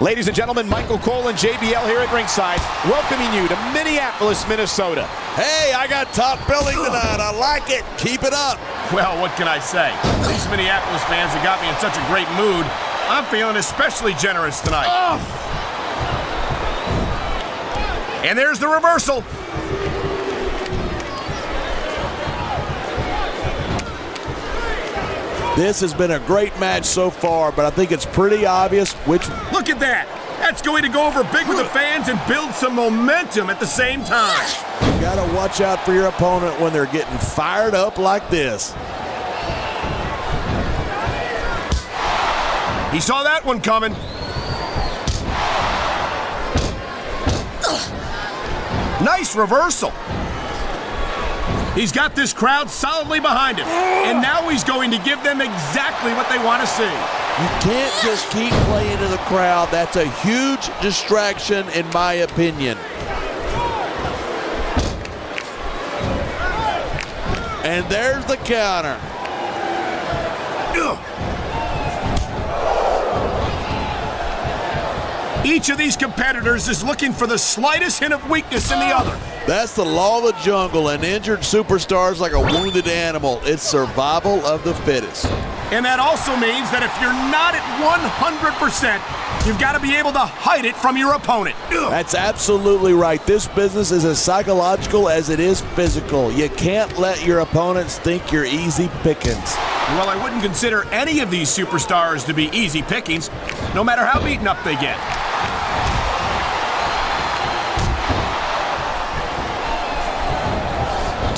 Ladies and gentlemen, Michael Cole and JBL here at ringside, welcoming you to Minneapolis, Minnesota. Hey, I got top billing tonight. I like it. Keep it up. Well, what can I say? These Minneapolis fans have got me in such a great mood. I'm feeling especially generous tonight. And there's the reversal. This has been a great match so far, but I think it's pretty obvious which... Look at that! That's going to go over big with the fans and build some momentum at the same time. You gotta watch out for your opponent when they're getting fired up like this. He saw that one coming. Nice reversal. He's got this crowd solidly behind him, and now he's going to give them exactly what they want to see. You can't just keep playing to the crowd. That's a huge distraction, in my opinion. And there's the counter. Each of these competitors is looking for the slightest hint of weakness in the other. That's the law of the jungle. An injured superstar is like a wounded animal. It's survival of the fittest. And that also means that if you're not at 100%, you've got to be able to hide it from your opponent. That's absolutely right. This business is as psychological as it is physical. You can't let your opponents think you're easy pickings. Well, I wouldn't consider any of these superstars to be easy pickings, no matter how beaten up they get.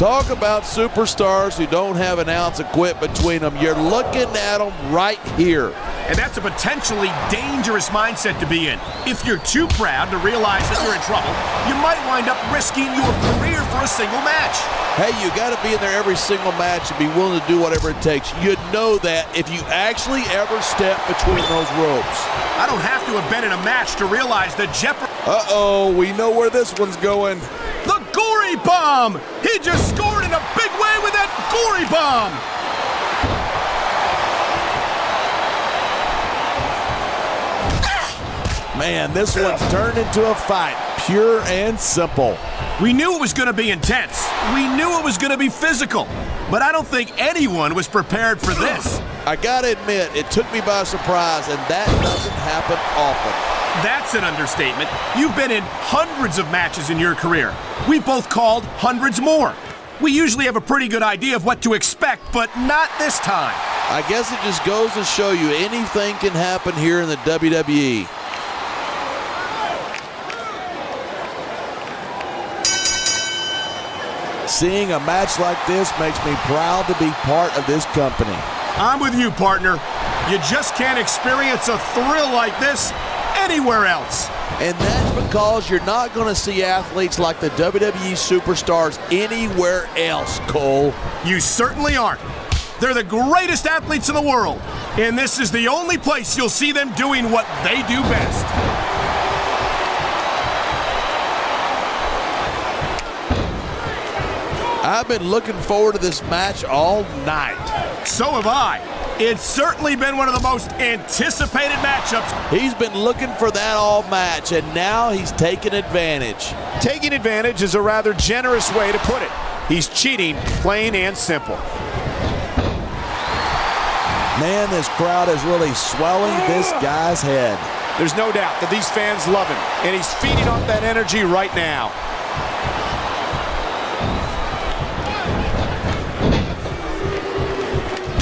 Talk about superstars who don't have an ounce of quit between them. You're looking at them right here. And that's a potentially dangerous mindset to be in. If you're too proud to realize that you're in trouble, you might wind up risking your career for a single match. Hey, you got to be in there every single match and be willing to do whatever it takes. You'd know that if you actually ever step between those ropes. I don't have to have been in a match to realize that jeopardy... Uh-oh, we know where this one's going. The gory bomb! He just scored in a big way with that gory bomb! Man, this one's turned into a fight, pure and simple. We knew it was going to be intense. We knew it was going to be physical. But I don't think anyone was prepared for this. I gotta admit, it took me by surprise, and that doesn't happen often. That's an understatement. You've been in hundreds of matches in your career. We've both called hundreds more. We usually have a pretty good idea of what to expect, but not this time. I guess it just goes to show you anything can happen here in the WWE. Seeing a match like this makes me proud to be part of this company. I'm with you, partner. You just can't experience a thrill like this anywhere else. And that's because you're not going to see athletes like the WWE superstars anywhere else, Cole. You certainly aren't. They're the greatest athletes in the world, and this is the only place you'll see them doing what they do best. I've been looking forward to this match all night. So have I. It's certainly been one of the most anticipated matchups. He's been looking for that all match, and now he's taking advantage. Taking advantage is a rather generous way to put it. He's cheating, plain and simple. Man, this crowd is really swelling this guy's head. There's no doubt that these fans love him, and he's feeding off that energy right now.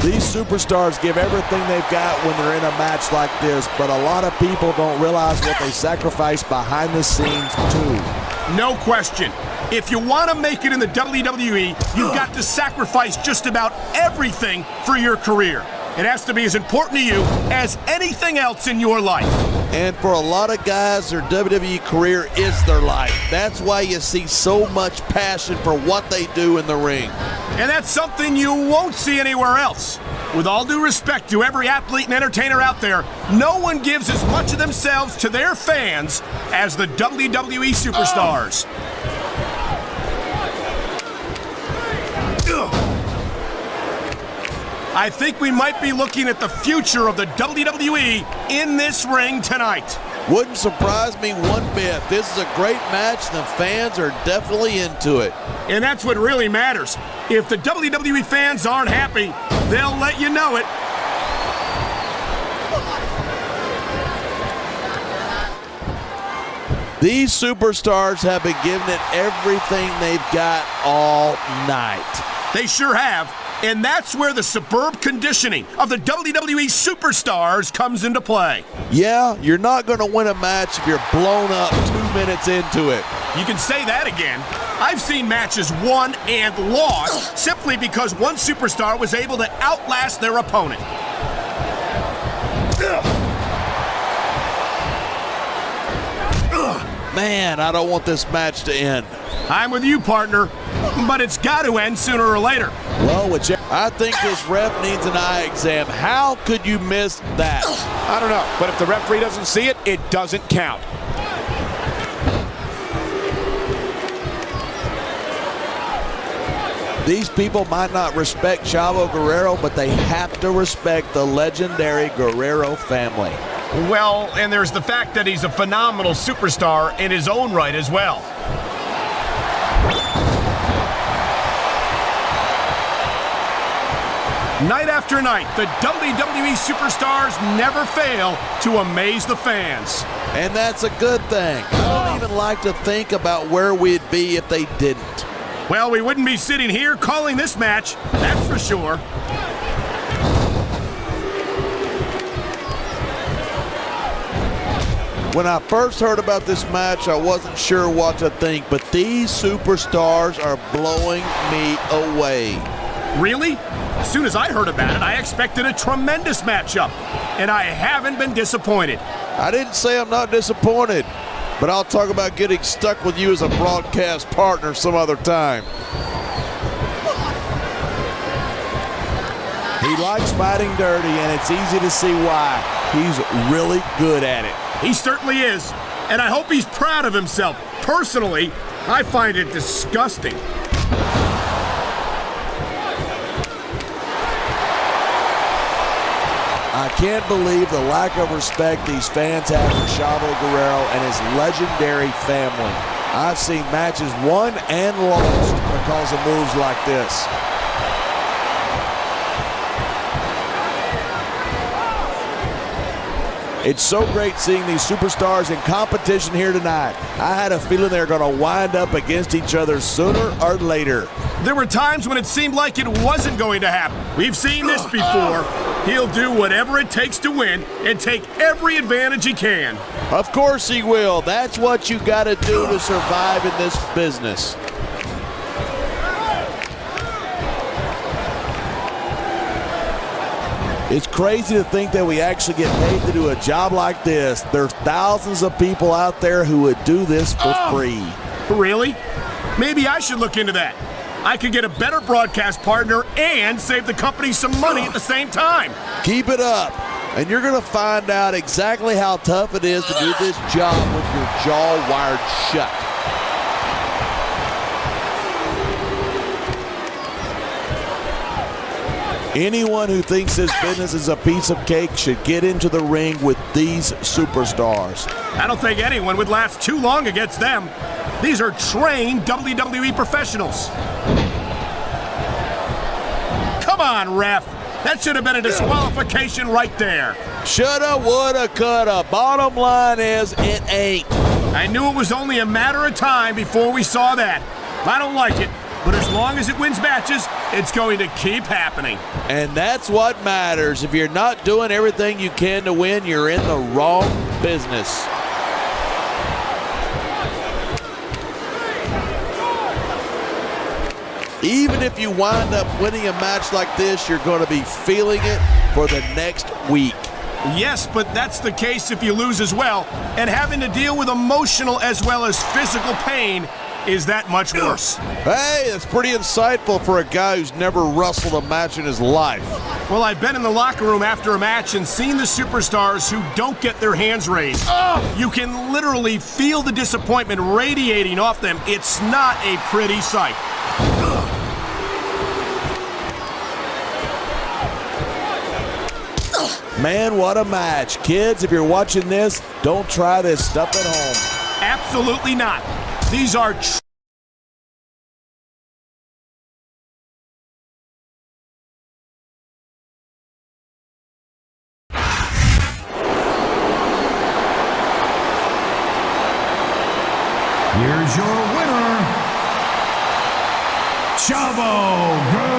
These superstars give everything they've got when they're in a match like this, but a lot of people don't realize what they sacrifice behind the scenes, too. No question. If you want to make it in the WWE, you've got to sacrifice just about everything for your career. It has to be as important to you as anything else in your life. And for a lot of guys, their WWE career is their life. That's why you see so much passion for what they do in the ring. And that's something you won't see anywhere else. With all due respect to every athlete and entertainer out there, no one gives as much of themselves to their fans as the WWE superstars. I think we might be looking at the future of the WWE in this ring tonight. Wouldn't surprise me one bit. This is a great match, and the fans are definitely into it. And that's what really matters. If the WWE fans aren't happy, they'll let you know it. These superstars have been giving it everything they've got all night. They sure have. And that's where the superb conditioning of the WWE superstars comes into play. Yeah, you're not going to win a match if you're blown up 2 minutes into it. You can say that again. I've seen matches won and lost simply because one superstar was able to outlast their opponent. Man, I don't want this match to end. I'm with you, partner, but it's got to end sooner or later. Well, I think this ref needs an eye exam. How could you miss that? I don't know, but if the referee doesn't see it, it doesn't count. These people might not respect Chavo Guerrero, but they have to respect the legendary Guerrero family. Well, and there's the fact that he's a phenomenal superstar in his own right as well. Night after night, the WWE superstars never fail to amaze the fans. And that's a good thing. I don't even like to think about where we'd be if they didn't. Well, we wouldn't be sitting here calling this match, that's for sure. When I first heard about this match, I wasn't sure what to think, but these superstars are blowing me away. Really? As soon as I heard about it, I expected a tremendous matchup, and I haven't been disappointed. I didn't say I'm not disappointed, but I'll talk about getting stuck with you as a broadcast partner some other time. He likes fighting dirty, and it's easy to see why. He's really good at it. He certainly is, and I hope he's proud of himself. Personally, I find it disgusting. I can't believe the lack of respect these fans have for Chavo Guerrero and his legendary family. I've seen matches won and lost because of moves like this. It's so great seeing these superstars in competition here tonight. I had a feeling they were going to wind up against each other sooner or later. There were times when it seemed like it wasn't going to happen. We've seen this before. He'll do whatever it takes to win and take every advantage he can. Of course he will. That's what you got to do to survive in this business. It's crazy to think that we actually get paid to do a job like this. There's thousands of people out there who would do this for free. Really? Maybe I should look into that. I could get a better broadcast partner and save the company some money at the same time. Keep it up, and you're going to find out exactly how tough it is to do this job with your jaw wired shut. Anyone who thinks this business is a piece of cake should get into the ring with these superstars. I don't think anyone would last too long against them. These are trained WWE professionals. Come on, ref. That should have been a disqualification right there. Shoulda, woulda, coulda. Bottom line is, it ain't. I knew it was only a matter of time before we saw that. I don't like it, but as long as it wins matches, it's going to keep happening. And that's what matters. If you're not doing everything you can to win, you're in the wrong business. Even if you wind up winning a match like this, you're going to be feeling it for the next week. Yes, but that's the case if you lose as well. And having to deal with emotional as well as physical pain is that much worse. Hey, that's pretty insightful for a guy who's never wrestled a match in his life. Well, I've been in the locker room after a match and seen the superstars who don't get their hands raised. You can literally feel the disappointment radiating off them. It's not a pretty sight. Man, what a match. Kids, if you're watching this, don't try this stuff at home. Absolutely not. These are Here's your winner, Chavo Guerrero.